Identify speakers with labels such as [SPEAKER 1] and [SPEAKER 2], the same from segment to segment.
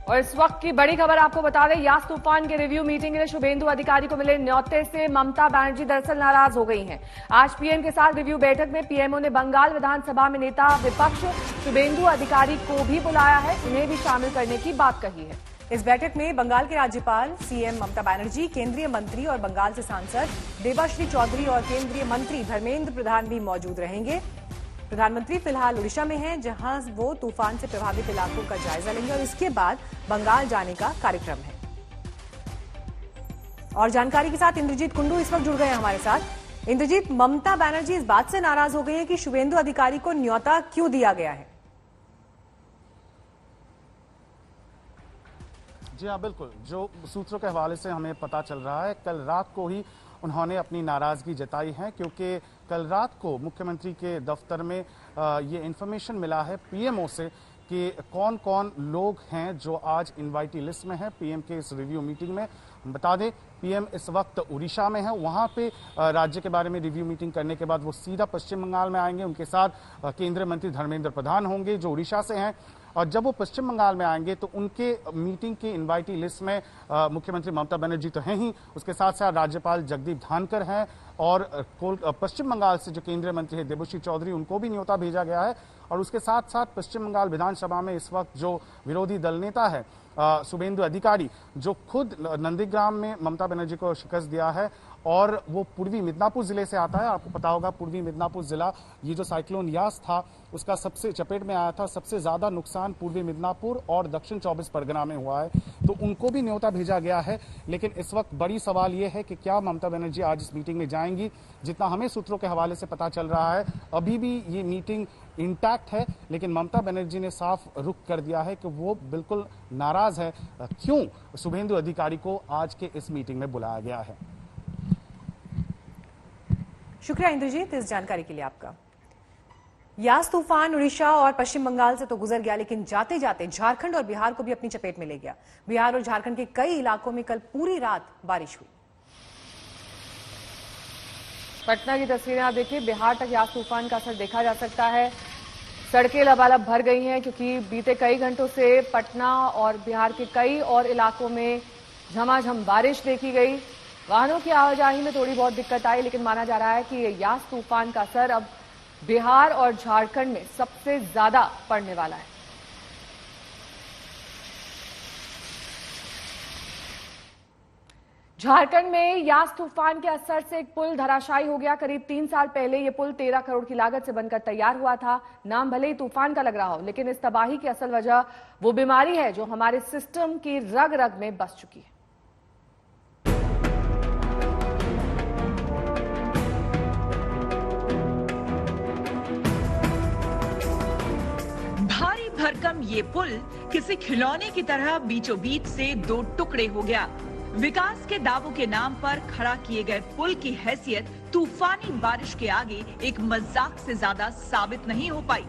[SPEAKER 1] और इस वक्त की बड़ी खबर आपको बता दें, यास तूफान के रिव्यू मीटिंग के लिए शुभेंदु अधिकारी को मिले न्योते से ममता बनर्जी दरअसल नाराज हो गई हैं। आज पीएम के साथ रिव्यू बैठक में पीएमओ ने बंगाल विधानसभा में नेता विपक्ष शुभेंदु अधिकारी को भी बुलाया है, उन्हें भी शामिल करने की बात कही है।
[SPEAKER 2] इस बैठक में बंगाल के राज्यपाल, सीएम ममता बनर्जी, केंद्रीय मंत्री और बंगाल से सांसद देबाश्री चौधरी और केंद्रीय मंत्री धर्मेंद्र प्रधान भी मौजूद रहेंगे। प्रधानमंत्री फिलहाल उड़ीसा में हैं, जहां वो तूफान से प्रभावित इलाकों का जायजा लेंगे और इसके बाद बंगाल जाने का कार्यक्रम है। और जानकारी के साथ इंद्रजीत कुंडू इस वक्त जुड़ गए हैं हमारे साथ। इंद्रजीत, ममता बनर्जी इस बात से नाराज हो गई है कि शुभेंदु अधिकारी को न्योता क्यों दिया गया है?
[SPEAKER 3] जी हाँ, बिल्कुल। जो सूत्रों के हवाले से हमें पता चल रहा है, कल रात को ही उन्होंने अपनी नाराजगी जताई है, क्योंकि कल रात को मुख्यमंत्री के दफ्तर में ये इन्फॉर्मेशन मिला है पीएमओ से कि कौन कौन लोग हैं जो आज इनवाइटी लिस्ट में है पीएम के इस रिव्यू मीटिंग में। बता दें, पीएम इस वक्त उड़ीसा में है, वहां पे राज्य के बारे में रिव्यू मीटिंग करने के बाद वो सीधा पश्चिम बंगाल में आएंगे। उनके साथ केंद्रीय मंत्री धर्मेंद्र प्रधान होंगे जो उड़ीसा से हैं, और जब वो पश्चिम बंगाल में आएंगे तो उनके मीटिंग की इनवाइटी लिस्ट में मुख्यमंत्री ममता बनर्जी तो हैं ही, उसके साथ साथ राज्यपाल जगदीप धनखड़ हैं और पश्चिम बंगाल से जो केंद्रीय मंत्री है देबाश्री चौधरी, उनको भी न्योता भेजा गया है। और उसके साथ साथ पश्चिम बंगाल विधानसभा में इस वक्त जो विरोधी दल नेता है शुभेंदु अधिकारी, जो खुद नंदीग्राम में ममता बनर्जी को शिकस्त दिया है और वो पूर्वी मिदनापुर जिले से आता है। आपको पता होगा पूर्वी मिदनापुर जिला, ये जो साइक्लोन यास था उसका सबसे चपेट में आया था, सबसे ज्यादा नुकसान पूर्वी मिदनापुर और दक्षिण 24 परगना में हुआ है, तो उनको भी न्योता भेजा गया है। लेकिन इस वक्त बड़ी सवाल ये है कि क्या ममता बनर्जी आज इस मीटिंग में जाएंगी। जितना हमें सूत्रों के हवाले से पता चल रहा है, अभी भी ये मीटिंग इंटैक्ट है, लेकिन ममता बनर्जी ने साफ रुख कर दिया है कि वो बिल्कुल नाराज है क्यों शुभेंदु अधिकारी को आज के इस मीटिंग में बुलाया गया है।
[SPEAKER 2] शुक्रिया इंद्रजीत इस जानकारी के लिए आपका। यास तूफान उड़ीसा और पश्चिम बंगाल से तो गुजर गया, लेकिन जाते जाते झारखंड और बिहार को भी अपनी चपेट में ले गया। बिहार और झारखंड के कई इलाकों में कल पूरी रात बारिश हुई।
[SPEAKER 1] पटना की तस्वीरें आप देखिए, बिहार तक यास तूफान का असर देखा जा सकता है। सड़कें लबालब भर गई हैं क्योंकि बीते कई घंटों से पटना और बिहार के कई और इलाकों में झमाझम बारिश देखी गई। वाहनों की आवाजाही में थोड़ी बहुत दिक्कत आई, लेकिन माना जा रहा है कि यास तूफान का असर अब बिहार और झारखंड में सबसे ज्यादा पड़ने वाला है। झारखंड में यास तूफान के असर से एक पुल धराशायी हो गया। करीब 3 साल पहले यह पुल 13 करोड़ की लागत से बनकर तैयार हुआ था। नाम भले ही तूफान का लग रहा हो, लेकिन इस तबाही की असल वजह वो बीमारी है जो हमारे सिस्टम की रग रग में बस चुकी है।
[SPEAKER 4] भारी भरकम ये पुल किसी खिलौने की तरह बीचों बीच से 2 टुकड़े हो गया। विकास के दावों के नाम पर खड़ा किए गए पुल की हैसियत तूफानी बारिश के आगे एक मजाक से ज्यादा साबित नहीं हो पाई।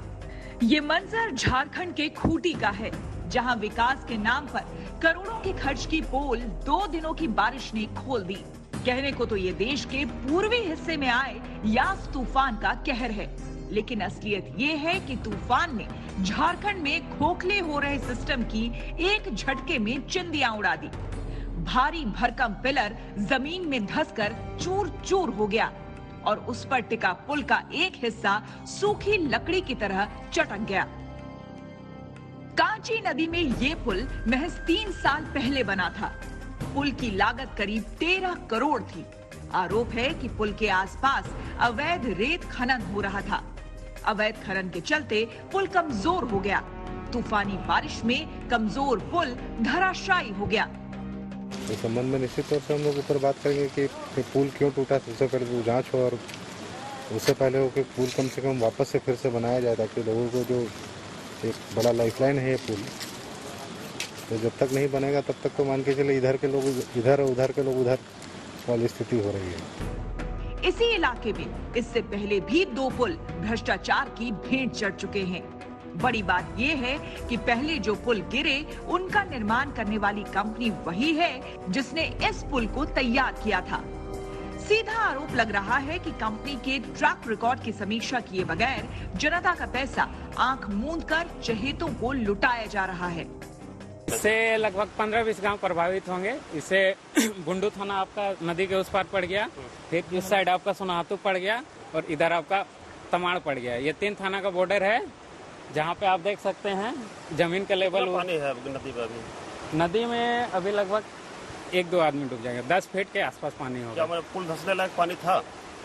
[SPEAKER 4] ये मंजर झारखंड के खूंटी का है, जहां विकास के नाम पर करोड़ों के खर्च की पोल 2 दिनों की बारिश ने खोल दी। कहने को तो ये देश के पूर्वी हिस्से में आए यास तूफान का कहर है, लेकिन असलियत ये है कि तूफान ने झारखंड में खोखले हो रहे सिस्टम की एक झटके में चिंदियां उड़ा दी। भारी भरकम पिलर जमीन में धंसकर चूर चूर हो गया और उस पर टिका पुल का एक हिस्सा सूखी लकड़ी की तरह चटक गया। कांची नदी में ये पुल महज 3 साल पहले बना था। पुल की लागत करीब 13 करोड़ थी। आरोप है कि पुल के आसपास अवैध रेत खनन हो रहा था। अवैध खनन के चलते पुल कमजोर हो गया। तूफानी बारिश में कमजोर पुल धराशायी हो गया।
[SPEAKER 5] इस संबंध में निश्चित तौर से हम लोग ऊपर बात करेंगे कि पुल क्यों टूटा। सबसे पहले वो जांच हो और उससे पहले हो कि पुल कम से कम वापस से फिर से बनाया जाए, ताकि लोगों को जो एक बड़ा लाइफलाइन है ये पुल, तो जब तक नहीं बनेगा तब तक तो मान के चले इधर के लोग इधर और उधर के लोग उधर वाली स्थिति हो रही है।
[SPEAKER 4] इसी इलाके में इससे पहले भी 2 पुल भ्रष्टाचार की भेंट चढ़ चुके हैं। बड़ी बात यह है कि पहले जो पुल गिरे उनका निर्माण करने वाली कंपनी वही है जिसने इस पुल को तैयार किया था। सीधा आरोप लग रहा है कि कंपनी के ट्रैक रिकॉर्ड की समीक्षा किए बगैर जनता का पैसा आंख मूंद कर चहेतों को लुटाया जा रहा है।
[SPEAKER 6] इससे लगभग 15-20 गांव प्रभावित होंगे। इससे बुंडू थाना आपका नदी के उस पार पड़ गया, फिर इस साइड आपका सोनातू पड़ गया और इधर आपका तमाड़ पड़ गया। ये 3 थाना का बॉर्डर है, जहाँ पे आप देख सकते हैं जमीन का लेवल।
[SPEAKER 7] पानी है नदी में अभी?
[SPEAKER 6] नदी में अभी लगभग 1-2 आदमी डूब जाएंगे। 10 फीट के आसपास पानी होगा।
[SPEAKER 7] क्या पुल धंसने लायक पानी था?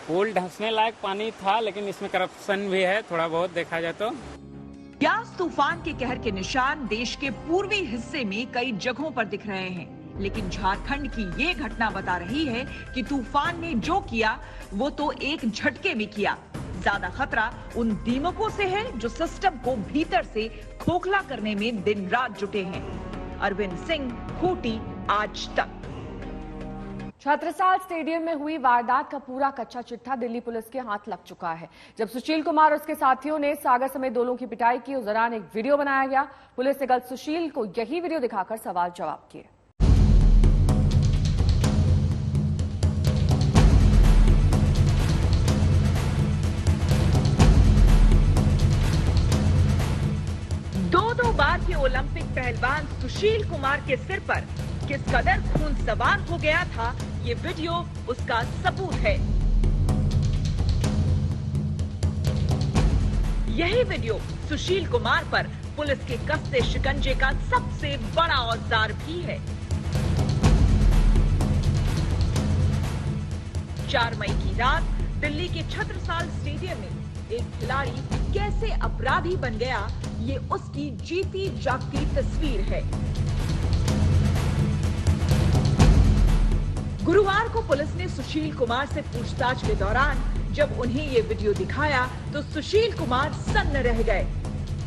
[SPEAKER 6] पुल धंसने लायक पानी था, लेकिन इसमें करप्शन भी है थोड़ा बहुत देखा जाए तो।
[SPEAKER 4] ब्यास तूफान के कहर के निशान देश के पूर्वी हिस्से में कई जगहों पर दिख रहे हैं, लेकिन झारखंड की ये घटना बता रही है कि तूफान ने जो किया वो तो एक झटके में किया। ज्यादा खतरा उन दीमकों से है जो सिस्टम को भीतर से खोखला करने में दिन रात जुटे हैं। अरविंद सिंह, खूंटी, आज तक।
[SPEAKER 1] छत्रसाल स्टेडियम में हुई वारदात का पूरा कच्चा चिट्ठा दिल्ली पुलिस के हाथ लग चुका है। जब सुशील कुमार और उसके साथियों ने सागर समेत 2 लोगों की पिटाई की, उस दौरान एक वीडियो बनाया गया। पुलिस ने कल सुशील को यही वीडियो दिखाकर सवाल जवाब किए।
[SPEAKER 4] दो बार के ओलंपिक पहलवान सुशील कुमार के सिर पर किस कदर खून सवार हो गया था, ये वीडियो उसका सबूत है। यही वीडियो सुशील कुमार पर पुलिस के कसते शिकंजे का सबसे बड़ा औजार भी है। 4 मई की रात दिल्ली के छत्रसाल स्टेडियम में एक खिलाड़ी कैसे अपराधी बन गया, ये उसकी जीती जागती तस्वीर है। गुरुवार को पुलिस ने सुशील कुमार से पूछताछ के दौरान जब उन्हें ये वीडियो दिखाया तो सुशील कुमार सन्न रह गए।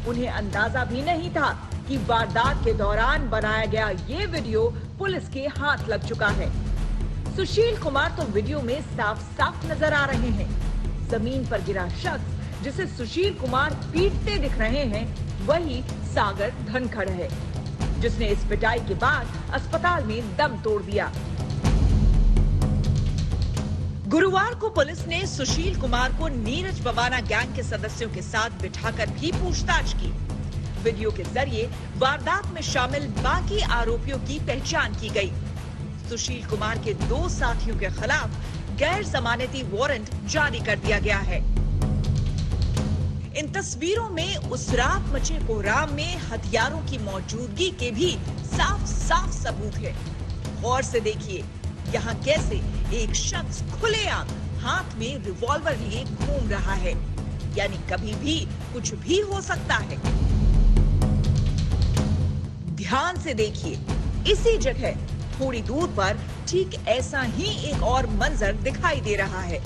[SPEAKER 4] उन्हें अंदाजा भी नहीं था कि वारदात के दौरान बनाया गया ये वीडियो पुलिस के हाथ लग चुका है। सुशील कुमार तो वीडियो में साफ साफ नजर आ रहे हैं। जमीन पर गिरा शख्स जिसे सुशील कुमार पीटते दिख रहे हैं, वही सागर धनखड़ है, जिसने इस पिटाई के बाद अस्पताल में दम तोड़ दिया। गुरुवार को पुलिस ने सुशील कुमार को नीरज बवाना गैंग के सदस्यों के साथ बिठाकर भी पूछताछ की। वीडियो के जरिए वारदात में शामिल बाकी आरोपियों की पहचान की गई। सुशील कुमार के 2 साथियों के खिलाफ गैर जमानती वारंट जारी कर दिया गया है। इन तस्वीरों में उस रात मचे कोहराम में हथियारों की मौजूदगी के भी साफ साफ सबूत है। गौर से देखिए यहाँ कैसे एक शख्स खुलेआम हाथ में रिवॉल्वर लिए घूम रहा है, यानी कभी भी कुछ भी हो सकता है। ध्यान से देखिए, इसी जगह थोड़ी दूर पर ठीक ऐसा ही एक और मंजर दिखाई दे रहा है।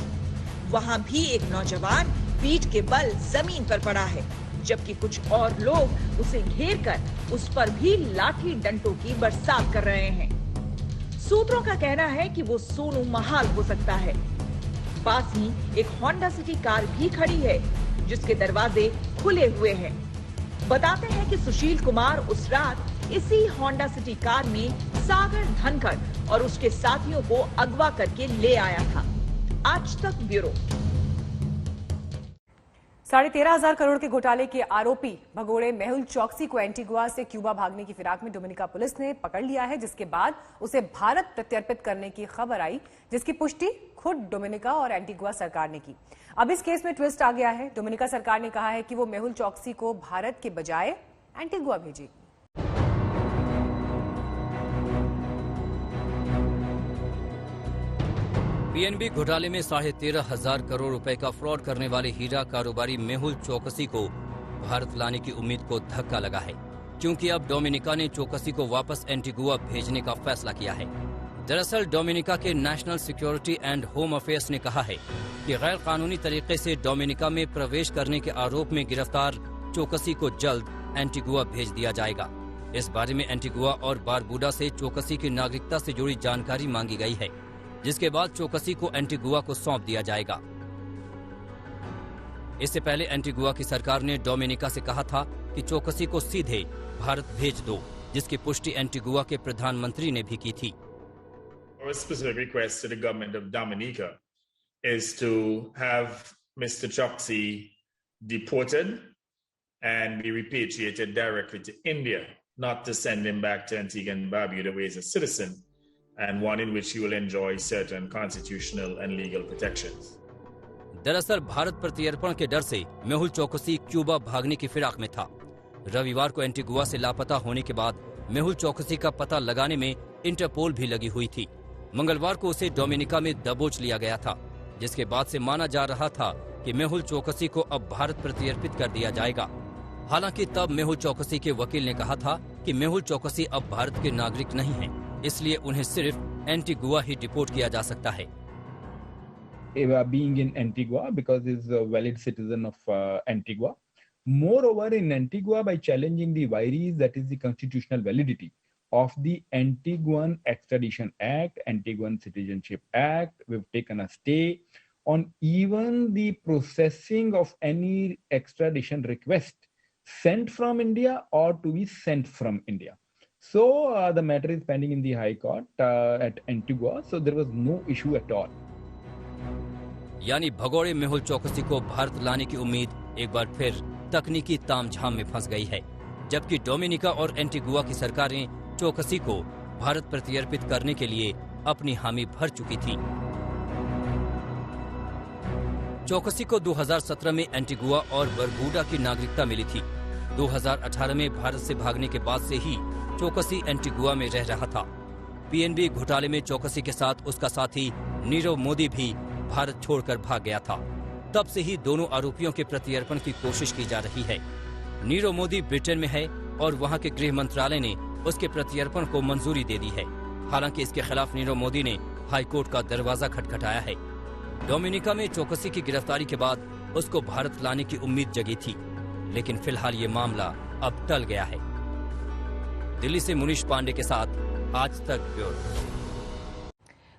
[SPEAKER 4] वहां भी एक नौजवान पीठ के बल जमीन पर पड़ा है, जबकि कुछ और लोग उसे घेरकर उस पर भी लाठी डंडों की बरसात कर रहे हैं। सूत्रों का कहना है कि वो सोनू महाल हो सकता है। पास ही एक होंडा सिटी कार भी खड़ी है, जिसके दरवाजे खुले हुए हैं। बताते हैं कि सुशील कुमार उस रात इसी होंडा सिटी कार में सागर धनखड़ और उसके साथियों को अगवा करके ले आया था। आज तक ब्यूरो।
[SPEAKER 2] 13,500 करोड़ के घोटाले के आरोपी भगोड़े मेहुल चौकसी को एंटीगुआ से क्यूबा भागने की फिराक में डोमिनिका पुलिस ने पकड़ लिया है, जिसके बाद उसे भारत प्रत्यर्पित करने की खबर आई, जिसकी पुष्टि खुद डोमिनिका और एंटीगुआ सरकार ने की। अब इस केस में ट्विस्ट आ गया है। डोमिनिका सरकार ने कहा है कि वो मेहुल चौकसी को भारत के बजाय एंटीगुआ भेजेगी।
[SPEAKER 8] पीएनबी घोटाले में 13,500 करोड़ रुपए का फ्रॉड करने वाले हीरा कारोबारी मेहुल चौकसी को भारत लाने की उम्मीद को धक्का लगा है, क्योंकि अब डोमिनिका ने चौकसी को वापस एंटीगुआ भेजने का फैसला किया है। दरअसल डोमिनिका के national security and home affairs ने कहा है कि गैर कानूनी तरीके से डोमिनिका में प्रवेश करने के आरोप में गिरफ्तार चौकसी को जल्द एंटीगुआ भेज दिया जाएगा। इस बारे में एंटीगुआ और बारबुडा से चौकसी की नागरिकता से जुड़ी जानकारी मांगी गई है, जिसके बाद चौकसी को एंटीगुआ को सौंप दिया जाएगा। इससे पहले एंटीगुआ की सरकार ने डोमिनिका से कहा था कि चौकसी को सीधे भारत भेज दो, जिसकी पुष्टि एंटीगुआ के प्रधानमंत्री ने भी की थी।
[SPEAKER 9] Our specific request to the government of Dominica is to have Mr. Choksi deported and be repatriated directly to India. not to send him back to Antigua and Barbuda where he's a citizen, and one in which he will enjoy certain constitutional and legal protections.
[SPEAKER 8] दरअसल भारत प्रत्यर्पण के डर से मेहुल चौकसी Cuba भागने की फिराक में था। रविवार को एंटीगुआ से लापता होने के बाद मेहुल चौकसी का पता लगाने में इंटरपोल भी लगी हुई थी। मंगलवार को उसे डोमिनिका में दबोच लिया गया था, जिसके बाद से माना जा रहा था कि मेहुल चौकसी को अब भारत प्रत्यर्पित कर दिया जाएगा। हालांकि तब मेहुल चौकसी के वकील ने कहा था कि मेहुल चौकसी अब भारत के नागरिक नहीं हैं, इसलिए उन्हें सिर्फ एंटीगुआ ही डिपोर्ट किया जा सकता है।
[SPEAKER 10] Being in Antigua because he's a valid citizen of Antigua. Moreover, in Antigua, by challenging the vires, that is the constitutional validity of the Antiguan Extradition Act, Antiguan Citizenship Act, we've taken a stay on even the processing of any extradition request sent from India or to be sent from India. So the matter is pending in the High Court at Antigua, so there was no issue at all.
[SPEAKER 8] यानी भगोड़े मेहुल चौकसी को भारत लाने की उम्मीद एक बार फिर तकनीकी तामझाम में फंस गई है, जबकि डोमिनिका और एंटीगुआ की सरकारें चौकसी को भारत प्रत्यर्पित करने के लिए अपनी हामी भर चुकी थी। चौकसी को 2017 में एंटीगुआ और बरबूडा की नागरिकता मिली थी। 2018 में भारत से भागने के बाद से ही चौकसी एंटीगुआ में रह रहा था। पीएनबी घोटाले में चौकसी के साथ उसका साथी नीरव मोदी भी भारत छोड़कर भाग गया था। तब से ही दोनों आरोपियों के प्रत्यर्पण की कोशिश की जा रही है। नीरव मोदी ब्रिटेन में है और वहां के गृह मंत्रालय ने उसके प्रत्यर्पण को मंजूरी दे दी है। हालांकि इसके खिलाफ नीरव मोदी ने हाईकोर्ट का दरवाजा खटखटाया है। डोमिनिका में चौकसी की गिरफ्तारी के बाद उसको भारत लाने की उम्मीद जगी थी, लेकिन फिलहाल ये मामला अब टल गया है। दिल्ली से मुनीश पांडे के साथ आज तक ब्यूरो।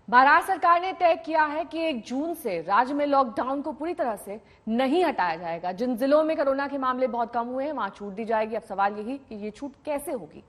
[SPEAKER 1] महाराष्ट्र सरकार ने तय किया है कि 1 जून से राज्य में लॉकडाउन को पूरी तरह से नहीं हटाया जाएगा। जिन जिलों में कोरोना के मामले बहुत कम हुए हैं वहां छूट दी जाएगी। अब सवाल यही कि ये छूट कैसे होगी।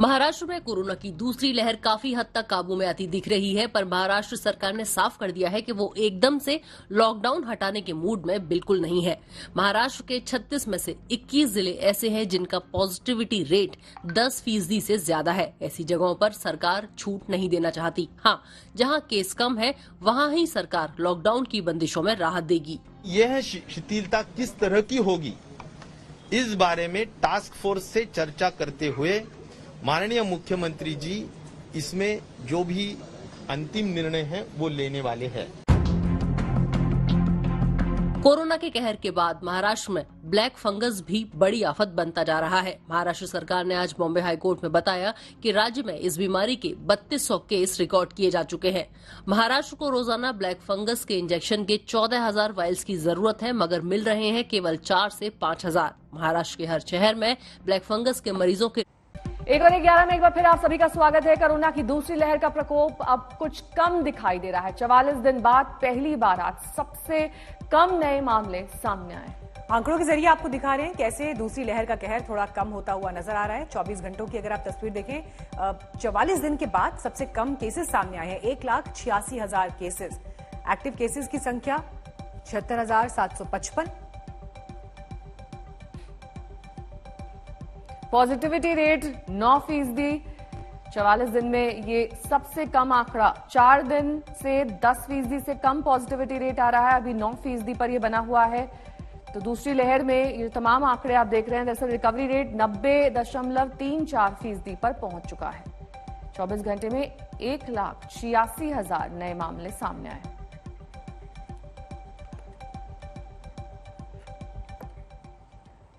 [SPEAKER 11] महाराष्ट्र में कोरोना की दूसरी लहर काफी हद तक काबू में आती दिख रही है, पर महाराष्ट्र सरकार ने साफ कर दिया है कि वो एकदम से लॉकडाउन हटाने के मूड में बिल्कुल नहीं है। महाराष्ट्र के 36 में से 21 जिले ऐसे हैं जिनका पॉजिटिविटी रेट 10% से ज्यादा है। ऐसी जगहों पर सरकार छूट नहीं देना चाहती। हाँ, जहां केस कम है वहां ही सरकार लॉकडाउन की बंदिशों में राहत देगी।
[SPEAKER 12] यह शिथिलता किस तरह की होगी, इस बारे में टास्क फोर्स से चर्चा करते हुए माननीय मुख्यमंत्री जी इसमें जो भी अंतिम निर्णय है वो लेने वाले हैं।
[SPEAKER 11] कोरोना के कहर के बाद महाराष्ट्र में ब्लैक फंगस भी बड़ी आफत बनता जा रहा है। महाराष्ट्र सरकार ने आज बॉम्बे हाईकोर्ट में बताया कि राज्य में इस बीमारी के 3200 केस रिकॉर्ड किए जा चुके हैं। महाराष्ट्र को रोजाना ब्लैक फंगस के इंजेक्शन के 14,000 वायल्स की जरूरत है, मगर मिल रहे हैं केवल 4 से 5,000। महाराष्ट्र के हर शहर में ब्लैक फंगस के मरीजों के
[SPEAKER 1] 1:11 में एक बार फिर आप सभी का स्वागत है। कोरोना की दूसरी लहर का प्रकोप अब कुछ कम दिखाई दे रहा है। 44 दिन बाद पहली बार आज सबसे कम नए मामले सामने आए।
[SPEAKER 2] आंकड़ों के जरिए आपको दिखा रहे हैं कैसे दूसरी लहर का कहर थोड़ा कम होता हुआ नजर आ रहा है। 24 घंटों की अगर आप तस्वीर देखें, 44 दिन के बाद सबसे कम केसेस सामने आए हैं। 1,86,000 केसेस। एक्टिव केसेस की संख्या 76,755।
[SPEAKER 1] Positivity rate 9%। 44 दिन में ये सबसे कम आंकड़ा। 4 दिन से 10% से कम पॉजिटिविटी रेट आ रहा है। अभी 9% पर ये बना हुआ है। तो दूसरी लहर में ये तमाम आंकड़े आप देख रहे हैं। दरअसल रिकवरी रेट 90.34% पर पहुंच चुका है। 24 घंटे में 1,86,000 नए मामले सामने आए।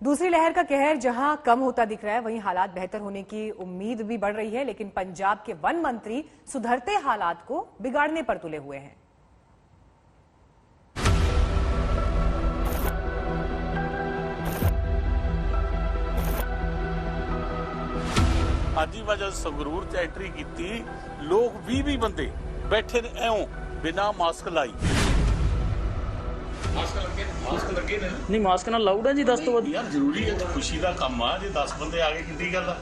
[SPEAKER 2] दूसरी लहर का कहर जहां कम होता दिख रहा है, वहीं हालात बेहतर होने की उम्मीद भी बढ़ रही है। लेकिन पंजाब के वन मंत्री सुधरते हालात को बिगाड़ने पर तुले हुए हैं।
[SPEAKER 13] ਅੱਜ ਹੀ ਵਜ੍ਹਾ ਸੰਗਰੂਰ ਚ ਐਂਟਰੀ ਕੀਤੀ, ਲੋਕ 20 ਬੰਦੇ ਬੈਠੇ ਨੇ ਐਉਂ ਬਿਨਾ ਮਾਸਕ ਲਾਈ। ਮਾਸਕ ਲੱਗੇ ਨੇ ਨਹੀਂ, ਮਾਸਕ ਨਾਲ ਲਾਊਡ ਹੈ ਜੀ 10 ਤੋਂ ਵੱਧ ਯਾਰ ਜ਼ਰੂਰੀ ਹੈ। ਖੁਸ਼ੀ ਦਾ ਕੰਮ ਆ, ਜੇ 10 ਬੰਦੇ ਆ ਗਏ ਕਿੰਨੀ ਗੱਲ ਆ।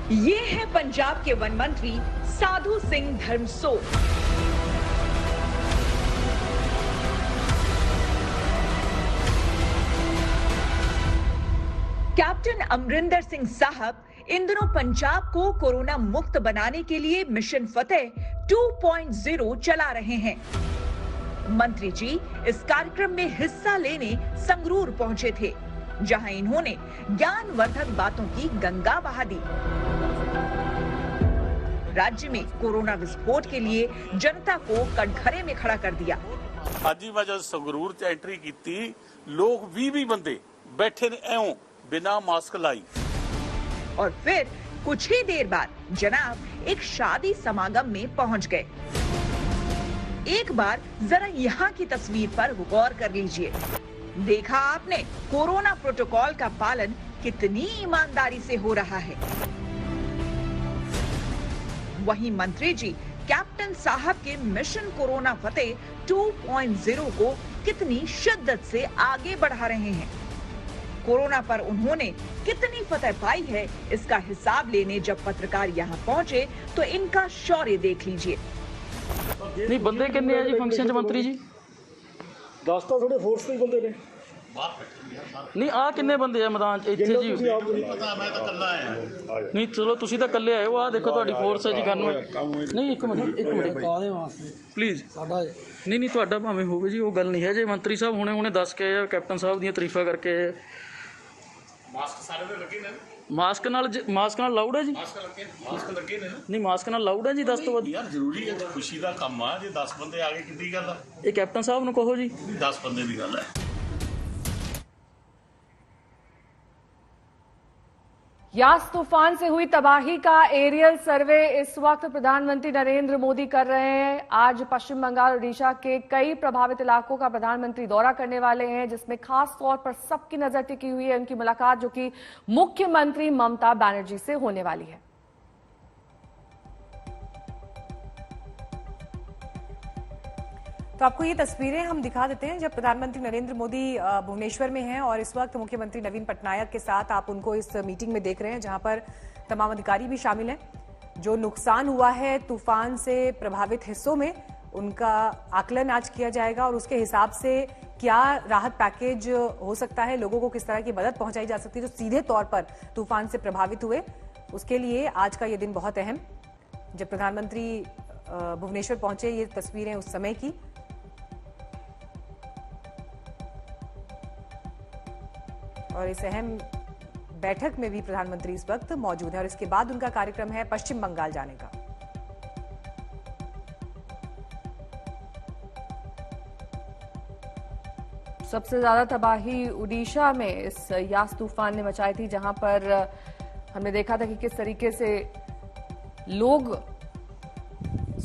[SPEAKER 4] ये है पंजाब के वन मंत्री साधु सिंह धर्मसोत। कैप्टन अमरिंदर सिंह साहब इन दिनों पंजाब को कोरोना मुक्त बनाने के लिए मिशन फतेह 2.0 चला रहे हैं। मंत्री जी इस कार्यक्रम में हिस्सा लेने संगरूर पहुंचे थे, जहां इन्होंने ज्ञानवर्धक बातों की गंगा बहा दी। राज्य में कोरोना विस्फोट के लिए जनता को कटघरे में खड़ा कर दिया।
[SPEAKER 13] ਅੱਜ ਹੀ ਮੈਂ ਜਦ ਸੰਗਰੂਰ ਚ ਐਂਟਰੀ ਕੀਤੀ, ਲੋਕ 20 ਬੰਦੇ ਬੈਠੇ ਨੇ ਐਉਂ ਬਿਨਾਂ ਮਾਸਕ ਲਾਈ।
[SPEAKER 4] और फिर कुछ ही देर बाद जनाब एक शादी समागम में पहुंच गए। एक बार जरा यहाँ की तस्वीर पर गौर कर लीजिए। देखा आपने कोरोना प्रोटोकॉल का पालन कितनी ईमानदारी से हो रहा है। वहीं मंत्री जी कैप्टन साहब के मिशन कोरोना फतेह 2.0 को कितनी शिद्दत से आगे बढ़ा रहे हैं। कोरोना पर उन्होंने कितनी फतेह पाई है, इसका हिसाब लेने जब पत्रकार यहाँ पहुंचे तो इनका शौर्य देख लीजिए।
[SPEAKER 14] नहीं बंदे कितने हैं जी फंक्शन च मंत्री जी?
[SPEAKER 15] 10 ਤਾਂ ਥੋੜੇ ਫੋਰਸ ਦੇ ਬੰਦੇ ਨੇ।
[SPEAKER 14] नहीं आ किन्ने बंदे आ मैदान ਇੱਥੇ ਜੀ? नहीं चलो ਤੁਸੀਂ ਤਾਂ ਇਕੱਲੇ ਆਏ ਹੋ। ਆ ਦੇਖੋ ਤੁਹਾਡੀ ਫੋਰਸ ਹੈ ਜੀ ਕਰਨ ਨਹੀਂ। ਇੱਕ ਮਿੰਟ ਕਾਦੇ ਵਾਸਤੇ ਪਲੀਜ਼ ਸਾਡਾ ਨਹੀਂ ਤੁਹਾਡਾ ਭਾਵੇਂ ਹੋਵੇ ਜੀ, ਉਹ ਗੱਲ ਨਹੀਂ ਹੈ। ਜੇ ਮੰਤਰੀ ਸਾਹਿਬ ਹੁਣੇ ਦੱਸ ਕੇ ਆਏ, ਕੈਪਟਨ ਸਾਹਿਬ ਦੀਆਂ ਤਾਰੀਫਾਂ ਕਰਕੇ ਆਏ।
[SPEAKER 13] ਮਾਸਕ ਸਾਰੇ ਦੇ ਲੱਗੇ ਨੇ।
[SPEAKER 14] ਮਾਸਕ ਨਾਲ ਲਾਊਡ ਹੈ ਜੀ?
[SPEAKER 13] ਮਾਸਕ ਲੱਗੇ ਨੇ ਨਾ।
[SPEAKER 14] ਨਹੀਂ ਮਾਸਕ ਨਾਲ ਲਾਊਡ ਹੈ ਜੀ 10 ਤੋਂ ਵੱਧ?
[SPEAKER 13] ਯਾਰ ਜ਼ਰੂਰੀ ਹੈ, ਖੁਸ਼ੀ ਦਾ ਕੰਮ ਆ। ਜੇ 10 ਬੰਦੇ ਆ ਗਏ ਕਿੰਨੀ ਗੱਲ ਆ।
[SPEAKER 14] ਇਹ ਕੈਪਟਨ ਸਾਹਿਬ ਨੂੰ ਕਹੋ ਜੀ।
[SPEAKER 13] 10 ਬੰਦੇ ਦੀ ਗੱਲ ਹੈ।
[SPEAKER 1] यास तूफान से हुई तबाही का एरियल सर्वे इस वक्त प्रधानमंत्री नरेंद्र मोदी कर रहे हैं। आज पश्चिम बंगाल और ओडिशा के कई प्रभावित इलाकों का प्रधानमंत्री दौरा करने वाले हैं, जिसमें खास तौर पर सबकी नजर टिकी हुई है उनकी मुलाकात जो कि मुख्यमंत्री ममता बनर्जी से होने वाली है।
[SPEAKER 2] तो आपको ये तस्वीरें हम दिखा देते हैं जब प्रधानमंत्री नरेंद्र मोदी भुवनेश्वर में हैं और इस वक्त मुख्यमंत्री नवीन पटनायक के साथ आप उनको इस मीटिंग में देख रहे हैं, जहां पर तमाम अधिकारी भी शामिल हैं। जो नुकसान हुआ है तूफान से प्रभावित हिस्सों में, उनका आकलन आज किया जाएगा और उसके हिसाब से क्या राहत पैकेज हो सकता है, लोगों को किस तरह की मदद पहुंचाई जा सकती है जो सीधे तौर पर तूफान से प्रभावित हुए। उसके लिए आज का ये दिन बहुत अहम। जब प्रधानमंत्री भुवनेश्वर पहुंचे, ये तस्वीरें उस समय की। और इस अहम बैठक में भी प्रधानमंत्री इस वक्त मौजूद है और इसके बाद उनका कार्यक्रम है पश्चिम बंगाल जाने का।
[SPEAKER 1] सबसे ज्यादा तबाही उड़ीसा में इस यास तूफान ने मचाई थी, जहां पर हमने देखा था कि किस तरीके से लोग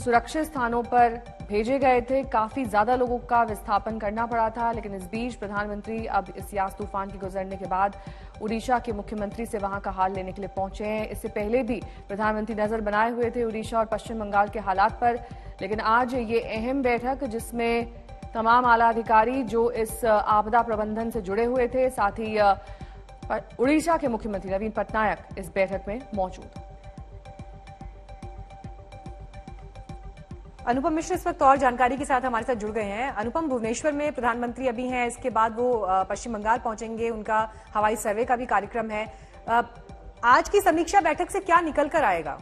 [SPEAKER 1] सुरक्षित स्थानों पर भेजे गए थे। काफी ज्यादा लोगों का विस्थापन करना पड़ा था, लेकिन इस बीच प्रधानमंत्री अब इस यास तूफान के गुजरने के बाद उड़ीसा के मुख्यमंत्री से वहां का हाल लेने के लिए पहुंचे हैं। इससे पहले भी प्रधानमंत्री नजर बनाए हुए थे उड़ीसा और पश्चिम बंगाल के हालात पर, लेकिन आज ये अहम बैठक जिसमें तमाम आला अधिकारी जो इस आपदा प्रबंधन से जुड़े हुए थे, साथ ही उड़ीसा के मुख्यमंत्री नवीन पटनायक इस बैठक में मौजूद।
[SPEAKER 2] अनुपम मिश्र इस वक्त और जानकारी के साथ हमारे साथ जुड़ गए हैं। अनुपम, भुवनेश्वर में प्रधानमंत्री अभी हैं, इसके बाद वो पश्चिम बंगाल पहुंचेंगे, उनका हवाई सर्वे का भी कार्यक्रम है। आज की समीक्षा बैठक से क्या निकल कर आएगा?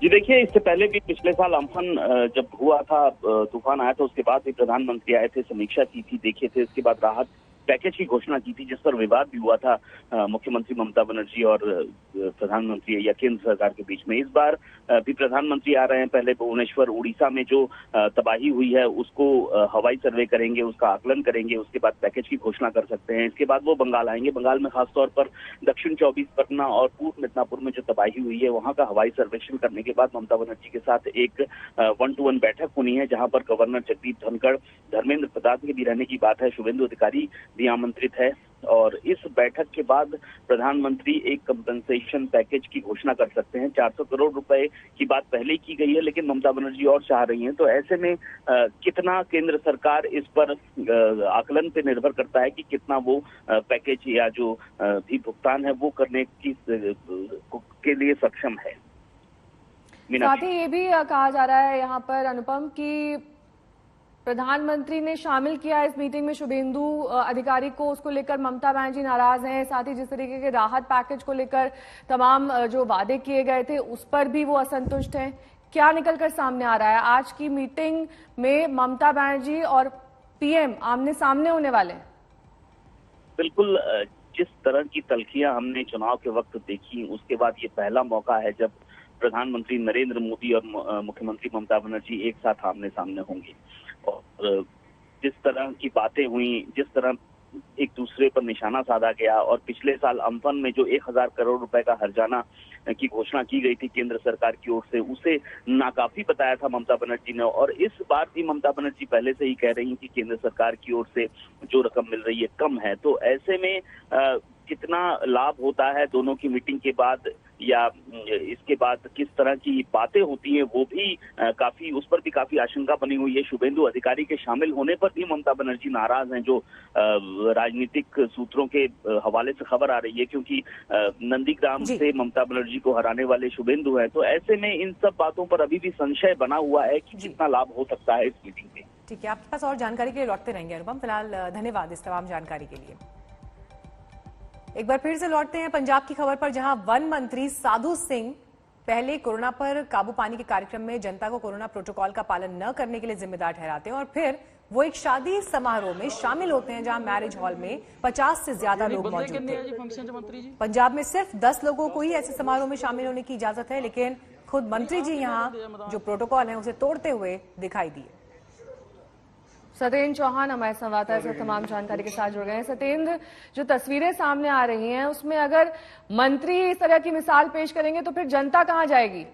[SPEAKER 16] जी देखिए, इससे पहले भी पिछले साल अम्फन जब हुआ था, तूफान आया था, उसके बाद भी प्रधानमंत्री आए थे, समीक्षा की थी, देखे थे, उसके बाद राहत पैकेज की घोषणा की थी, जिस पर विवाद भी हुआ था मुख्यमंत्री ममता बनर्जी और प्रधानमंत्री या केंद्र सरकार के बीच में। इस बार भी प्रधानमंत्री आ रहे हैं। पहले भुवनेश्वर उड़ीसा में जो तबाही हुई है उसको हवाई सर्वे करेंगे, उसका आकलन करेंगे, उसके बाद पैकेज की घोषणा कर सकते हैं। इसके बाद वो बंगाल आएंगे। बंगाल में खासतौर पर दक्षिण 24 परगना और पूर्व मिदनापुर में जो तबाही हुई है वहां का हवाई सर्वेक्षण करने के बाद ममता बनर्जी के साथ एक 1-to-1 बैठक होनी है, जहां पर गवर्नर जगदीप धनखड़, धर्मेंद्र प्रधान के भी रहने की बात है, शुभेंदु अधिकारी भी आमंत्रित है। और इस बैठक के बाद प्रधानमंत्री एक कंपनसेशन पैकेज की घोषणा कर सकते हैं। 400 करोड़ रुपए की बात पहले की गई है, लेकिन ममता बनर्जी और चाह रही हैं। तो ऐसे में कितना केंद्र सरकार इस पर आकलन पे निर्भर करता है कि कितना वो पैकेज या जो भी भुगतान है वो करने की के लिए सक्षम है।
[SPEAKER 1] साथ ही ये भी कहा जा रहा है यहाँ पर अनुपम की प्रधानमंत्री ने शामिल किया इस मीटिंग में शुभेंदु अधिकारी को, उसको लेकर ममता बनर्जी नाराज हैं। साथ ही जिस तरीके के राहत पैकेज को लेकर तमाम जो वादे किए गए थे उस पर भी वो असंतुष्ट हैं। क्या निकलकर सामने आ रहा है? आज की मीटिंग में ममता बनर्जी और पीएम आमने सामने होने वाले हैं।
[SPEAKER 16] बिल्कुल, जिस तरह की तल्खियां हमने चुनाव के वक्त देखी, उसके बाद ये पहला मौका है जब प्रधानमंत्री नरेंद्र मोदी और मुख्यमंत्री ममता बनर्जी एक साथ आमने सामने होंगे। और जिस तरह की बातें हुई, जिस तरह एक दूसरे पर निशाना साधा गया, और पिछले साल अम्फन में जो 1000 करोड़ रुपए का हर्जाना की घोषणा की गई थी केंद्र सरकार की ओर से, उसे नाकाफी बताया था ममता बनर्जी ने। और इस बार भी ममता बनर्जी पहले से ही कह रही हैं कि केंद्र सरकार की ओर से जो रकम मिल रही है कम है। तो ऐसे में कितना लाभ होता है दोनों की मीटिंग के बाद, या इसके बाद किस तरह की बातें होती हैं, वो भी काफी, उस पर भी काफी आशंका बनी हुई है। शुभेंदु अधिकारी के शामिल होने पर भी ममता बनर्जी नाराज हैं, जो राजनीतिक सूत्रों के हवाले से खबर आ रही है, क्योंकि नंदीग्राम से ममता बनर्जी को हराने वाले शुभेंदु हैं। तो ऐसे में इन सब बातों पर अभी भी संशय बना हुआ है कि कितना लाभ हो सकता है इस मीटिंग में।
[SPEAKER 2] ठीक है, आपके पास और जानकारी के लिए लौटते रहेंगे अनुपम। फिलहाल धन्यवाद इस तमाम जानकारी के लिए। एक बार फिर से लौटते हैं पंजाब की खबर पर, जहां वन मंत्री साधु सिंह पहले कोरोना पर काबू पाने के कार्यक्रम में जनता को कोरोना प्रोटोकॉल का पालन न करने के लिए जिम्मेदार ठहराते हैं, और फिर वो एक शादी समारोह में शामिल होते हैं जहां मैरिज हॉल में 50 से ज्यादा लोग मौजूद थे। पंजाब में सिर्फ 10 लोगों को ही ऐसे समारोह में शामिल होने की इजाजत है, लेकिन खुद मंत्री जी यहाँ जो प्रोटोकॉल है उसे तोड़ते हुए दिखाई दिए।
[SPEAKER 1] सत्येंद्र चौहान हमारे संवाददाता से तमाम जानकारी के साथ जुड़ गए हैं। सत्येंद्र, जो तस्वीरें सामने आ रही हैं उसमें अगर मंत्री इस तरह की मिसाल पेश करेंगे तो फिर जनता कहां जाएगी?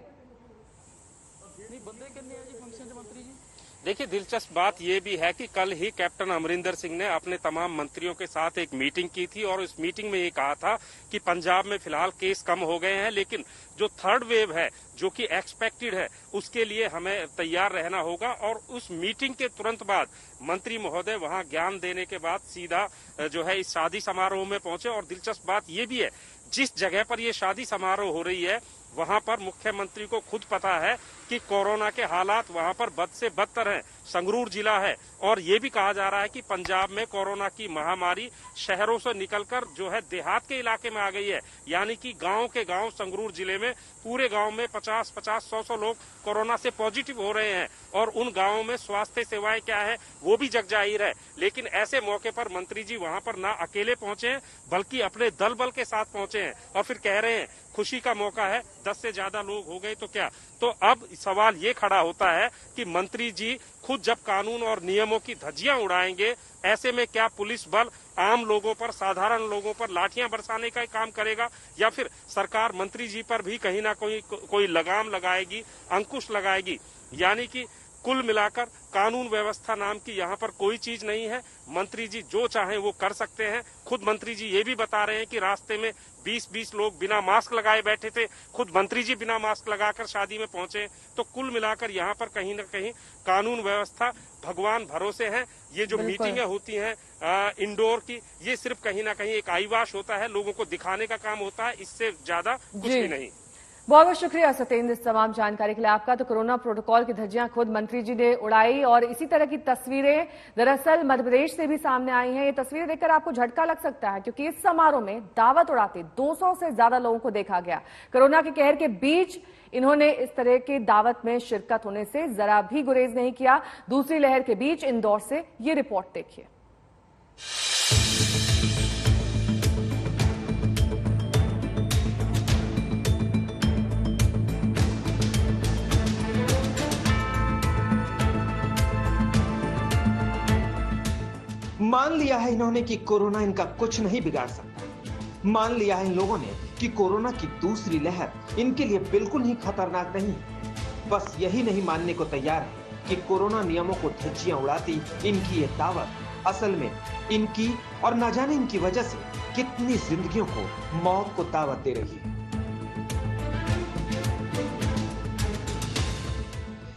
[SPEAKER 17] देखिए, दिलचस्प बात यह भी है कि कल ही कैप्टन अमरिंदर सिंह ने अपने तमाम मंत्रियों के साथ एक मीटिंग की थी, और इस मीटिंग में ये कहा था कि पंजाब में फिलहाल केस कम हो गए हैं, लेकिन जो थर्ड वेव है जो कि एक्सपेक्टेड है उसके लिए हमें तैयार रहना होगा। और उस मीटिंग के तुरंत बाद मंत्री महोदय वहां ज्ञान देने के बाद सीधा जो है इस शादी समारोह में पहुंचे। और दिलचस्प बात यह भी है, जिस जगह पर यह शादी समारोह हो रही है वहां पर मुख्यमंत्री को खुद पता है कि कोरोना के हालात वहां पर बद से बदतर हैं। संगरूर जिला है, और ये भी कहा जा रहा है कि पंजाब में कोरोना की महामारी शहरों से निकलकर जो है देहात के इलाके में आ गई है, यानी कि गांव के गांव संगरूर जिले में पूरे गांव में 50-50, 100 लोग कोरोना से पॉजिटिव हो रहे हैं, और उन गांवों में स्वास्थ्य सेवाएं क्या है वो भी जगजाहिर है। लेकिन ऐसे मौके पर मंत्री जी वहां पर ना अकेले पहुंचे हैं, बल्कि अपने दल बल के साथ पहुंचे हैं, और फिर कह रहे हैं खुशी का मौका है, 10 से ज्यादा लोग हो गए तो क्या। तो अब सवाल ये खड़ा होता है कि मंत्री जी खुद जब कानून और नियमों की धज्जियां उड़ाएंगे, ऐसे में क्या पुलिस बल आम लोगों पर, साधारण लोगों पर लाठियां बरसाने का काम करेगा, या फिर सरकार मंत्री जी पर भी कहीं ना कोई लगाम लगाएगी, अंकुश लगाएगी। यानी कि कुल मिलाकर कानून व्यवस्था नाम की यहाँ पर कोई चीज नहीं है। मंत्री जी जो चाहें वो कर सकते हैं। खुद मंत्री जी ये भी बता रहे हैं कि रास्ते में 20-20 लोग बिना मास्क लगाए बैठे थे, खुद मंत्री जी बिना मास्क लगाकर शादी में पहुंचे। तो कुल मिलाकर यहाँ पर कहीं न कहीं कानून व्यवस्था भगवान भरोसे है। ये जो मीटिंगें होती हैं इंडोर की, ये सिर्फ कहीं ना कहीं एक आईवाश होता है, लोगों को दिखाने का काम होता है, इससे ज्यादा कुछ भी नहीं।
[SPEAKER 1] बहुत बहुत शुक्रिया सत्येंद्र इस तमाम जानकारी के लिए आपका। तो कोरोना प्रोटोकॉल की धज्जियां खुद मंत्री जी ने उड़ाई, और इसी तरह की तस्वीरें दरअसल मध्य प्रदेश से भी सामने आई हैं। ये तस्वीरें देखकर आपको झटका लग सकता है, क्योंकि इस समारोह में दावत उड़ाते 200 से ज्यादा लोगों को देखा गया। कोरोना के कहर के बीच इन्होंने इस तरह की दावत में शिरकत होने से जरा भी गुरेज नहीं किया। दूसरी लहर के बीच इंदौर से ये रिपोर्ट देखिए।
[SPEAKER 18] मान लिया है इन्होंने कि कोरोना इनका कुछ नहीं बिगाड़ सकता। मान लिया है इन लोगों ने कि कोरोना की दूसरी लहर इनके लिए बिल्कुल ही खतरनाक नहीं है। बस यही नहीं मानने को तैयार है कि कोरोना नियमों को धज्जियां उड़ाती इनकी ये दावत असल में इनकी और न जाने इनकी वजह से कितनी जिंदगियों को मौत को दावत दे रही है।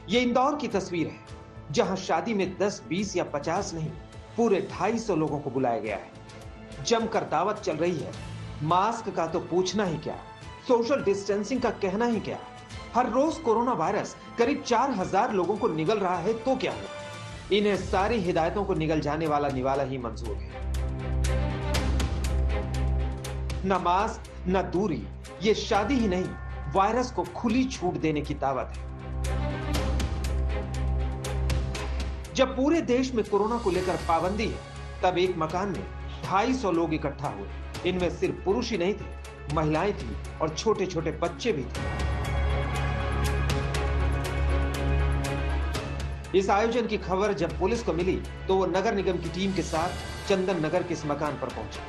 [SPEAKER 18] ये इंदौर की तस्वीर है, जहां शादी में 10, 20 या 50 नहीं, पूरे 250 लोगों को बुलाया गया है। जमकर दावत चल रही है। मास्क का तो पूछना ही क्या, सोशल डिस्टेंसिंग का कहना ही क्या। हर रोज कोरोना वायरस करीब 4000 लोगों को निगल रहा है तो क्या हो। इन्हें सारी हिदायतों को निगल जाने वाला निवाला ही मंजूर है। न मास्क न दूरी, ये शादी ही नहीं, वायरस को खुली छूट देने की दावत है। जब पूरे देश में कोरोना को लेकर पाबंदी है, तब एक मकान में 250 लोग इकट्ठा हुए। इनमें सिर्फ पुरुष ही नहीं थे, महिलाएं थी और छोटे छोटे बच्चे भी थे। इस आयोजन की खबर जब पुलिस को मिली तो वो नगर निगम की टीम के साथ चंदन नगर के इस मकान पर पहुंचा।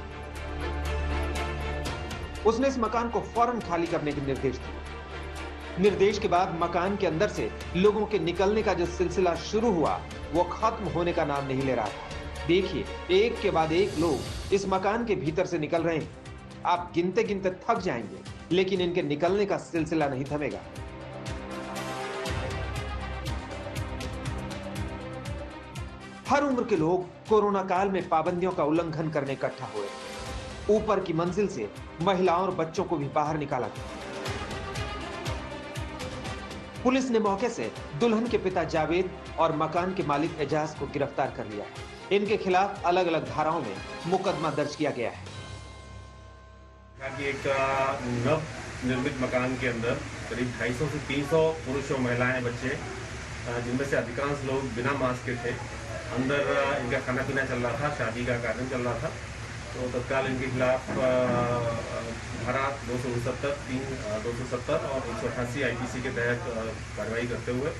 [SPEAKER 18] उसने इस मकान को फौरन खाली करने के निर्देश दिए। निर्देश के बाद मकान के अंदर से लोगों के निकलने का जो सिलसिला शुरू हुआ वो खत्म होने का नाम नहीं ले रहा था। देखिए, एक के बाद एक लोग इस मकान के भीतर से निकल रहे हैं। आप गिनते गिनते थक जाएंगे, लेकिन इनके निकलने का सिलसिला नहीं थमेगा। हर उम्र के लोग कोरोना काल में पाबंदियों का उल्लंघन करने इकट्ठा हुए। ऊपर की मंजिल से महिलाओं और बच्चों को भी बाहर निकाला गया। पुलिस ने मौके से दुल्हन के पिता जावेद और मकान के मालिक एजाज को गिरफ्तार कर लिया है। इनके खिलाफ अलग अलग धाराओं में मुकदमा दर्ज किया गया है।
[SPEAKER 19] एक नव निर्मित मकान के अंदर करीब 250 से 300 पुरुष और महिलाएं, बच्चे, जिनमें से अधिकांश लोग बिना मास्क के थे। अंदर इनका खाना पीना चल रहा था, शादी का कार्यक्रम चल रहा था। तो तत्काल इनके खिलाफ धारा 269, 270 और 188 IPC के तहत कार्रवाई करते हुए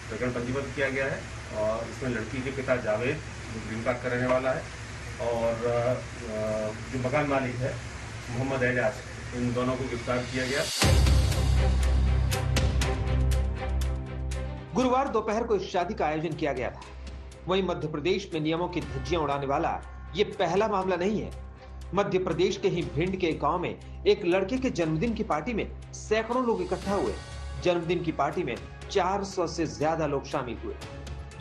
[SPEAKER 19] प्रकरण पंजीबद्ध किया गया है। और इसमें लड़की के पिता जावेद, जो ग्रीन पार्क का रहने वाला है, और जो मकान मालिक है मोहम्मद एजाज, इन दोनों को गिरफ्तार किया गया।
[SPEAKER 18] गुरुवार दोपहर को इस शादी का आयोजन किया गया था। वहीं मध्य प्रदेश में नियमों की धज्जियां उड़ाने वाला ये पहला मामला नहीं है। मध्य प्रदेश के ही भिंड के एक गांव में एक लड़के के जन्मदिन की पार्टी में सैकड़ों लोग इकट्ठा हुए। जन्मदिन की पार्टी में 400 से ज्यादा लोग शामिल हुए।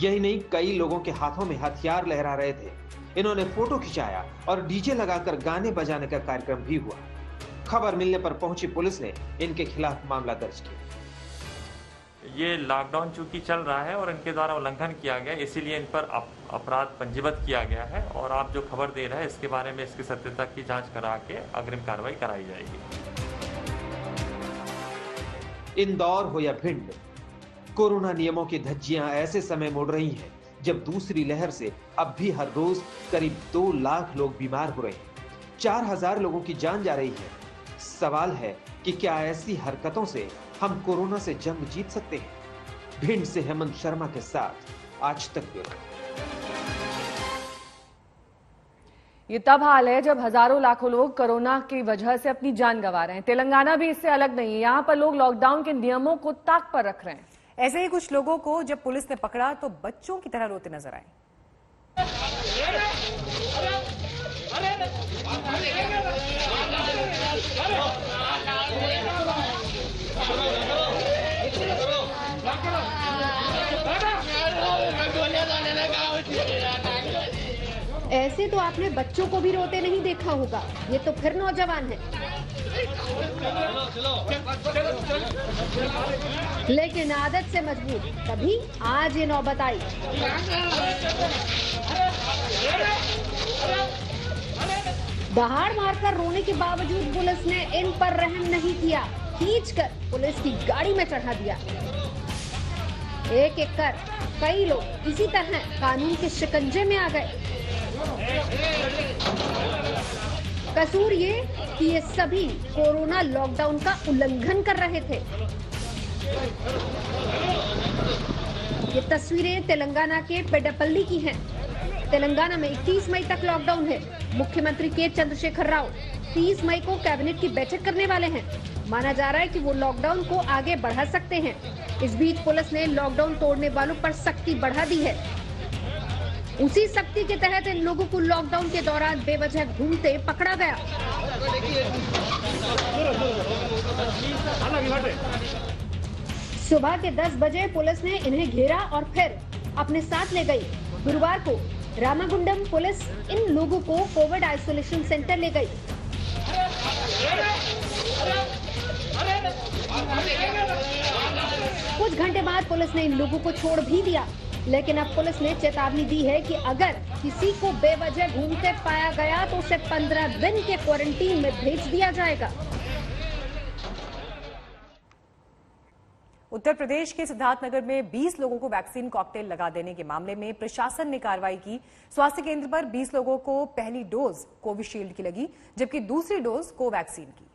[SPEAKER 18] यही नहीं, कई लोगों के हाथों में हथियार लहरा रहे थे। इन्होंने फोटो खिंचाया और डीजे लगाकर गाने बजाने का कार्यक्रम भी हुआ। खबर मिलने पर पहुंची पुलिस ने इनके खिलाफ मामला दर्ज किया।
[SPEAKER 20] ये लॉकडाउन चूंकि चल रहा है और इनके द्वारा उल्लंघन किया गया, इसीलिए इन पर अपराध पंजीबद्ध किया गया है। और आप जो खबर दे रहे हैं इसके बारे में इसकी सत्यता की जांच करा के अग्रिम कार्रवाई कराई जाएगी।
[SPEAKER 18] इंदौर हो या भिंड, कोरोना नियमों की धज्जियां ऐसे समय मुड़ रही हैं जब दूसरी लहर से अब भी हर रोज करीब 2 लाख लोग बीमार हो रहे हैं। 4000 लोगों की जान जा रही है। सवाल है कि क्या ऐसी हरकतों से हम कोरोना से जंग जीत सकते हैं? भिंड से हेमंत शर्मा के साथ आज तक ब्यूरो।
[SPEAKER 1] ये तब हाल है जब हजारों लाखों लोग कोरोना की वजह से अपनी जान गंवा रहे हैं। तेलंगाना भी इससे अलग नहीं है। यहाँ पर लोग लॉकडाउन के नियमों को ताक पर रख रहे हैं।
[SPEAKER 2] ऐसे ही कुछ लोगों को जब पुलिस ने पकड़ा तो बच्चों की तरह रोते नजर आए।
[SPEAKER 21] ऐसे तो आपने बच्चों को भी रोते नहीं देखा होगा। ये तो फिर नौजवान है। लेकिन आदत से मजबूर, तभी आज ये नौबत आई। दहाड़ मारकर रोने के बावजूद पुलिस ने इन पर रहम नहीं किया। खींचकर पुलिस की गाड़ी में चढ़ा दिया। एक एक कर कई लोग इसी तरह कानून के शिकंजे में आ गए। कसूर ये कि ये सभी कोरोना लॉकडाउन का उल्लंघन कर रहे थे। ये तस्वीरें तेलंगाना के पेड्डापल्ली की हैं। तेलंगाना में 21 मई तक लॉकडाउन है। मुख्यमंत्री के चंद्रशेखर राव 30 मई को कैबिनेट की बैठक करने वाले हैं। माना जा रहा है कि वो लॉकडाउन को आगे बढ़ा सकते हैं। इस बीच पुलिस ने लॉकडाउन तोड़ने वालों पर सख्ती बढ़ा दी है। उसी सख्ती के तहत इन लोगों को लॉकडाउन के दौरान बेवजह घूमते पकड़ा गया। सुबह के 10 बजे पुलिस ने इन्हें घेरा और फिर अपने साथ ले गई। गुरुवार को रामागुंडम पुलिस इन लोगों को कोविड आइसोलेशन सेंटर ले गई। कुछ घंटे बाद पुलिस ने इन लोगों को छोड़ भी दिया। लेकिन अब पुलिस ने चेतावनी दी है कि अगर किसी को बेवजह घूमते पाया गया तो उसे 15 दिन के क्वारंटीन में भेज दिया जाएगा।
[SPEAKER 2] उत्तर प्रदेश के सिद्धार्थनगर में 20 लोगों को वैक्सीन कॉकटेल लगा देने के मामले में प्रशासन ने कार्रवाई की। स्वास्थ्य केंद्र पर 20 लोगों को पहली डोज कोविशील्ड की लगी, जबकि दूसरी डोज कोवैक्सीन की।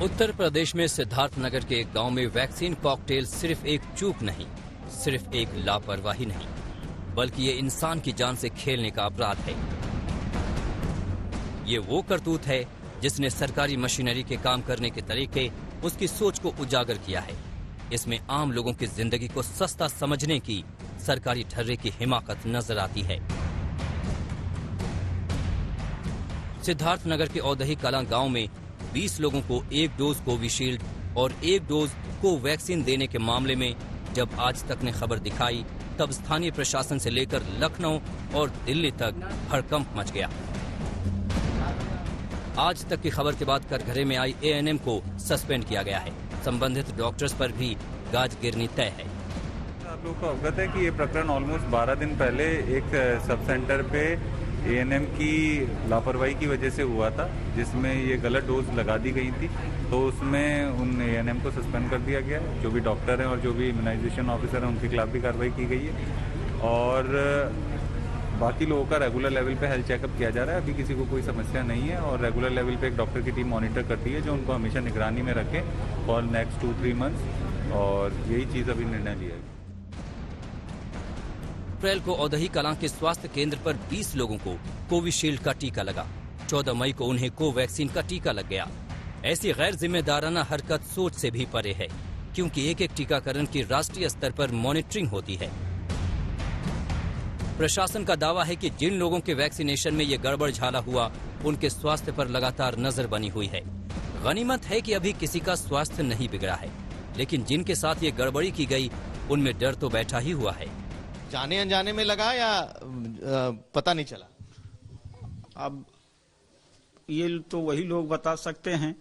[SPEAKER 8] उत्तर प्रदेश में सिद्धार्थनगर के एक गांव में वैक्सीन कॉकटेल सिर्फ एक चूक नहीं, सिर्फ एक लापरवाही नहीं, बल्कि ये इंसान की जान से खेलने का अपराध है। ये वो करतूत है जिसने सरकारी मशीनरी के काम करने के तरीके, उसकी सोच को उजागर किया है। इसमें आम लोगों की जिंदगी को सस्ता समझने की सरकारी ठर्रे की हिमाकत नजर आती है। सिद्धार्थनगर के औदही कलां गांव में 20 लोगों को एक डोज कोविशील्ड और एक डोज कोवैक्सीन देने के मामले में जब आज तक ने खबर दिखाई, तब स्थानीय प्रशासन से लेकर लखनऊ और दिल्ली तक हड़कंप मच गया। आज तक की खबर के बाद कटघरे में आई एएनएम को सस्पेंड किया गया है। संबंधित डॉक्टर्स पर भी गाज गिरनी तय है।
[SPEAKER 3] आप लोगों को अवगत है कि ये प्रकरण ऑलमोस्ट 12 दिन पहले एक सब सेंटर पे एएनएम की लापरवाही की वजह से हुआ था, जिसमें ये गलत डोज लगा दी गई थी। तो उसमें उन एएनएम को सस्पेंड कर दिया गया है। जो भी डॉक्टर हैं और जो भी इम्यूनाइजेशन ऑफिसर हैं उनके खिलाफ भी कार्रवाई की गई है और बाकी लोगों का रेगुलर लेवल पे हेल्थ चेकअप किया जा रहा है। अभी किसी को कोई समस्या नहीं है और रेगुलर लेवल पे एक डॉक्टर की टीम मॉनिटर करती है जो उनको हमेशा निगरानी में रखे फॉर नेक्स्ट 2-3 मंथ्स, और यही चीज़ अभी निर्णय लिया है।
[SPEAKER 8] अप्रैल को औदही कलां के स्वास्थ्य केंद्र पर 20 लोगों को कोविशील्ड का टीका लगा। 14 मई को उन्हें कोवैक्सीन का टीका लग गया। ऐसी गैर जिम्मेदाराना हरकत सोच से भी परे है, क्योंकि एक एक टीकाकरण की राष्ट्रीय स्तर पर मॉनिटरिंग होती है। प्रशासन का दावा है कि जिन लोगों के वैक्सीनेशन में ये गड़बड़ झाला हुआ, उनके स्वास्थ्य पर लगातार नजर बनी हुई है। गनीमत है कि अभी किसी का स्वास्थ्य नहीं बिगड़ा है, लेकिन जिनके साथ ये गड़बड़ी की गई उनमें डर तो बैठा ही हुआ है।
[SPEAKER 12] जाने अनजाने में लगा या पता नहीं चला?
[SPEAKER 22] अब ये तो वही लोग बता सकते हैं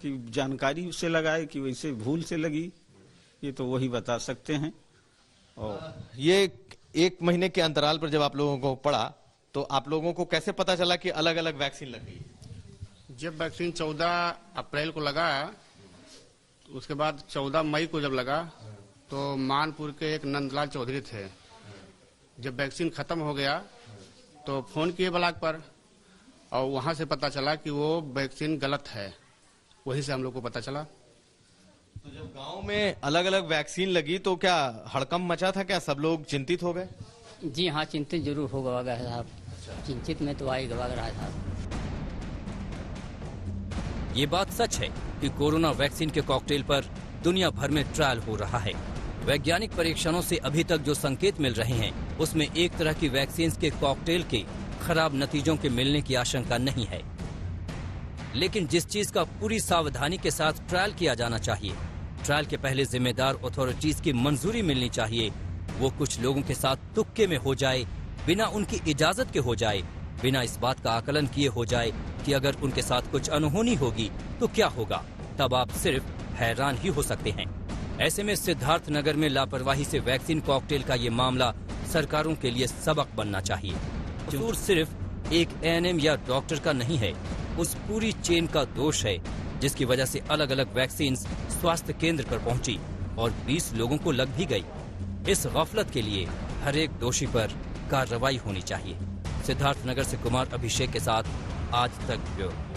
[SPEAKER 22] कि जानकारी से लगाए कि वैसे भूल से लगी, ये तो वही बता सकते हैं। और
[SPEAKER 12] ये 1 महीने के अंतराल पर जब आप लोगों को पड़ा तो आप लोगों को कैसे पता चला कि अलग अलग वैक्सीन लग गई?
[SPEAKER 23] जब वैक्सीन 14 अप्रैल को लगा, उसके बाद 14 मई को जब लगा तो मानपुर के एक नंदलाल चौधरी थे। जब वैक्सीन खत्म हो गया तो फोन किए ब्लॉक पर और वहां से पता चला कि वो वैक्सीन गलत है। वहीं से हम लोग को पता चला।
[SPEAKER 12] तो जब गांव में अलग अलग वैक्सीन लगी तो क्या हड़कंप मचा था? क्या सब लोग चिंतित हो गए?
[SPEAKER 24] जी हाँ, चिंतित जरूर हो गया साहब। चिंतित में तो आई गवा रहा था।
[SPEAKER 8] ये बात सच है कि कोरोना वैक्सीन के कॉकटेल पर दुनिया भर में ट्रायल हो रहा है। वैज्ञानिक परीक्षणों से अभी तक जो संकेत मिल रहे हैं, उसमें एक तरह की वैक्सीन के कॉकटेल के खराब नतीजों के मिलने की आशंका नहीं है। लेकिन जिस चीज का पूरी सावधानी के साथ ट्रायल किया जाना चाहिए, ट्रायल के पहले जिम्मेदार अथॉरिटीज की मंजूरी मिलनी चाहिए, वो कुछ लोगों के साथ तुक्के में हो जाए, बिना उनकी इजाजत के हो जाए, बिना इस बात का आकलन किए हो जाए कि अगर उनके साथ कुछ अनहोनी होगी तो क्या होगा, तब आप सिर्फ हैरान ही हो सकते हैं। ऐसे में सिद्धार्थनगर में लापरवाही से वैक्सीन कॉकटेल का ये मामला सरकारों के लिए सबक बनना चाहिए। कसूर सिर्फ एक एएनएम या डॉक्टर का नहीं है, उस पूरी चेन का दोष है जिसकी वजह से अलग अलग वैक्सीन स्वास्थ्य केंद्र पर पहुंची और 20 लोगों को लग भी गई। इस गफलत के लिए हर एक दोषी पर कार्रवाई होनी चाहिए। सिद्धार्थनगर से कुमार अभिषेक के साथ आज तक ब्यूरो।